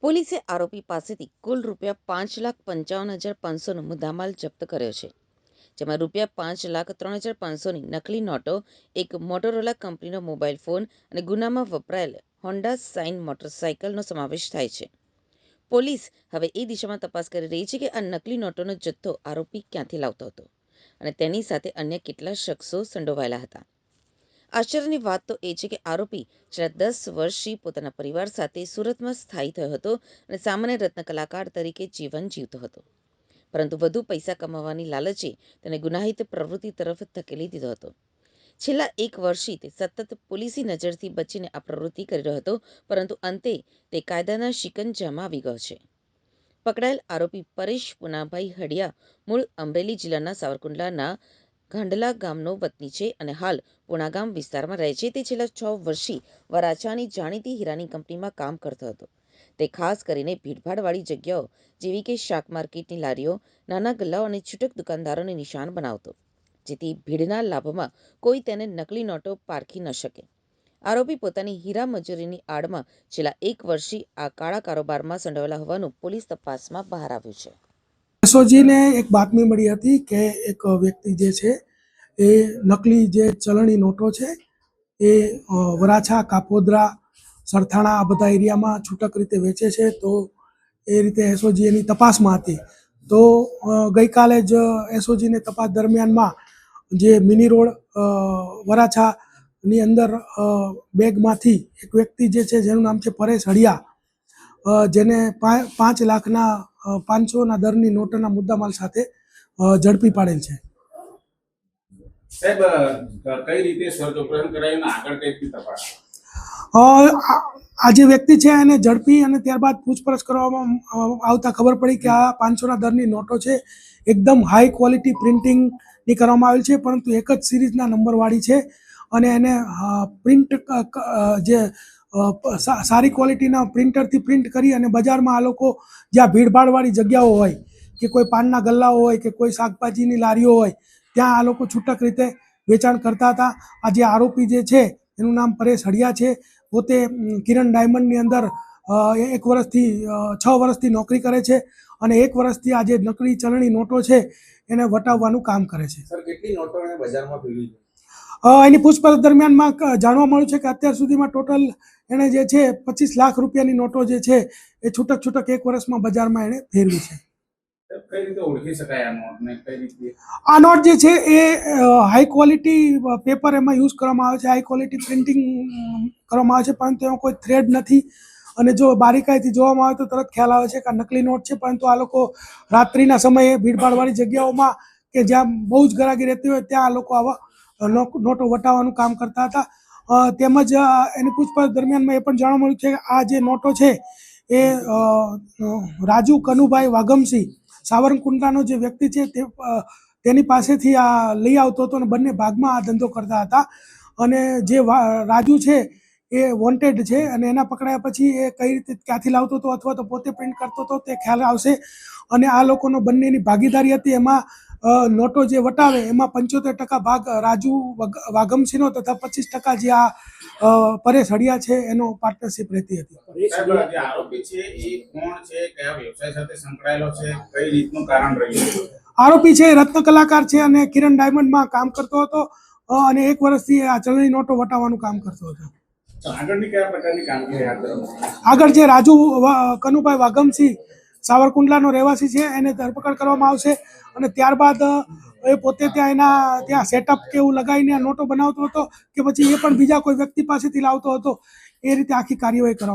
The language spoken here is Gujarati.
પોલીસે આરોપી પાસેથી કુલ ₹5,55,500નો મુદ્દામાલ જપ્ત કર્યો છે, જેમાં ₹5,03,500ની નકલી નોટો, એક મોટોરોલા કંપનીનો મોબાઈલ ફોન અને ગુનામાં વપરાયેલ હોન્ડા સાઇન મોટરસાયકલનો સમાવેશ થાય છે. પોલીસ હવે એ દિશામાં તપાસ કરી રહી છે કે આ નકલી નોટોનો જથ્થો આરોપી ક્યાંથી લાવતો હતો અને તેની સાથે અન્ય કેટલા શખ્સો સંડોવાયેલા હતા. આશ્ચર્યની વાત તો એ છે કે આરોપી છેલ્લા 10 વર્ષથી પોતાના પરિવાર સાથે સુરતમાં સ્થાયી થયો હતો અને સામાન્ય રત્ન કલાકાર તરીકે જીવન જીવતો હતો, પરંતુ વધુ પૈસા કમાવાની લાલચે તેને ગુનાહિત પ્રવૃત્તિ તરફ ધકેલી દીધો હતો. છેલ્લા 1 વર્ષથી તે સતત પોલીસી નજરથી બચીને આ પ્રવૃત્તિ કરી રહ્યો હતો, પરંતુ અંતે તે કાયદાના શિકંજામાં આવી ગયો છે. પકડાયેલ આરોપી પરેશ પુનાભાઈ હડિયા મૂળ અમરેલી જિલ્લાના સાવરકુંડલાના ગાંડલા ગામનો વતની છે અને હાલ પુણાગામ વિસ્તારમાં રહે છે. તે છેલ્લા 6 વર્ષથી વરાછાની જાણીતી હીરાની કંપનીમાં કામ કરતો હતો. તે ખાસ કરીને ભીડભાડવાળી જગ્યાઓ જેવી કે શાક માર્કેટની લારીઓ, નાના ગલ્લાઓ અને છૂટક દુકાનદારોને નિશાન બનાવતો, જેથી ભીડના લાભમાં કોઈ તેને નકલી નોટો પારખી ન શકે. આરોપી પોતાની હીરા મજૂરીની આડમાં છેલ્લા 1 વર્ષથી આ કાળા કારોબારમાં સંડોવાયેલા હોવાનું પોલીસ તપાસમાં બહાર આવ્યું છે. એસઓજીને એક બાતમી મળી હતી કે એક વ્યક્તિ જે છે એ નકલી જે ચલણી નોટો છે એ વરાછા, કાપોદ્રા, સરથાણા આ બધા એરિયામાં છૂટક રીતે વેચે છે. તો એ રીતે એસઓજી એની તપાસમાં હતી. તો ગઈકાલે જ એસઓજીને તપાસ દરમિયાનમાં જે મિની રોડ વરાછાની અંદર બેગમાંથી એક વ્યક્તિ જે છે જેનું નામ છે પરેશ હડિયા, જેને 5,05,500ના દરની નોટના મુદ્દામાલ સાથે ઝડપી પાડેલ છે. સાહેબ, કઈ રીતે સર્ચ ઓપરેશન કરાયું અને આગળ કઈ રીતે તપાસ? આ જે વ્યક્તિ છે એને ઝડપી અને ત્યારબાદ પૂછપરછ કરવામાં આવતા ખબર પડી કે આ 500ના દરની નોટો છે એકદમ હાઈ ક્વોલિટી પ્રિન્ટિંગની કરવામાં આવેલ છે, પરંતુ એક જ સિરીઝના નંબરવાળી છે અને એને પ્રિન્ટ જે સારી ક્વોલિટીના પ્રિન્ટરથી પ્રિન્ટ કરી અને બજારમાં આ લોકો જ્યાં ભીડભાડવાળી જગ્યાઓ હોય કે કોઈ પાનના ગલ્લાઓ હોય કે કોઈ શાકભાજીની લારીઓ હોય ત્યાં આ લોકો છૂટક રીતે વેચાણ કરતા હતા. આ જે આરોપી જે છે એનું નામ પરેશ હડિયા છે. પોતે કિરણ ડાયમંડની અંદર 6 વર્ષથી નોકરી કરે છે અને 1 વર્ષથી આ જે નકલી ચલણી નોટો છે એને વટાવવાનું કામ કરે છે. સર, કેટલી નોટો એને બજારમાં ફેરવી છે? એની પૂછપરછ દરમિયાનમાં જાણવા મળ્યું છે કે અત્યાર સુધીમાં ટોટલ એણે જે છે 25 લાખ રૂપિયાની નોટો જે છે એ છૂટક 1 વર્ષમાં બજારમાં એણે ફેરવી છે. કઈ રીતે ઓળખી શકાય આ નોટને? કઈ રીતે આ નોટ જે છે એ હાઈ ક્વોલિટી પેપર એમાં યુઝ કરવામાં આવે છે, હાઈ ક્વોલિટી પ્રિન્ટિંગ કરવામાં આવે છે, પરંતુ એમાં કોઈ થ્રેડ નથી અને જો બારીકાઈથી જોવામાં આવે તો તરત ખ્યાલ આવે છે કે આ નકલી નોટ છે. પરંતુ આ લોકો રાત્રિના સમયે ભીડભાડવાળી જગ્યાઓમાં કે જ્યાં બહુ જ ગરાગી રહેતી હોય ત્યાં આ લોકો આવા નોટો વટાવવાનું કામ કરતા હતા. તેમજ એની પૂછપરછ દરમિયાનમાં એ પણ જાણવા મળ્યું છે કે આ જે નોટો છે એ રાજુ કનુભાઈ વાઘમસિંહ સાવરકુંડલાનો જે વ્યક્તિ છે તેની પાસેથી આ લઈ આવતો હતો અને બંને ભાગમાં આ ધંધો કરતા હતા. અને જે રાજુ છે એ વોન્ટેડ છે અને એના પકડાયા પછી એ કઈ રીતે ક્યાંથી લાવતો હતો અથવા તો પોતે પ્રિન્ટ કરતો હતો તે ખ્યાલ આવશે. અને આ લોકોનો બંનેની ભાગીદારી હતી. એમાં નોટો જે વટાવે એમાં 75% ભાગ રાજુ વાઘમસિંહનો તથા 25% જે આ પરેશ હડિયા છે એનો પાર્ટનરશિપ રહેતી હતી. સાહેબ, જે આરોપી છે એ કોણ છે, કયા વ્યવસાય સાથે સંકળાયેલો છે, કઈ રીતનું કારણ રહ્યું છે? આરોપી છે રત્ન કલાકાર છે અને કિરણ ડાયમંડમાં કામ કરતો હતો અને 1 વર્ષથી આ ચલણી નોટો વટાવવાનું કામ કરતો હતો. આગળની કયા પ્રકારની કામગીરી હાથ ધરવામાં? આગળ જે રાજુ કનુભાઈ વાઘમસિંહ સાવરકુંડલાનો રહેવાસી છે એને ધરપકડ કરવામાં આવશે અને ત્યારબાદ એ પોતે ત્યાં સેટઅપ કે એવું લગાવીને આ નોટો બનાવતો હતો કે પછી એ પણ બીજા કોઈ વ્યક્તિ પાસેથી લાવતો હતો, એ રીતે આખી કાર્યવાહી કરવામાં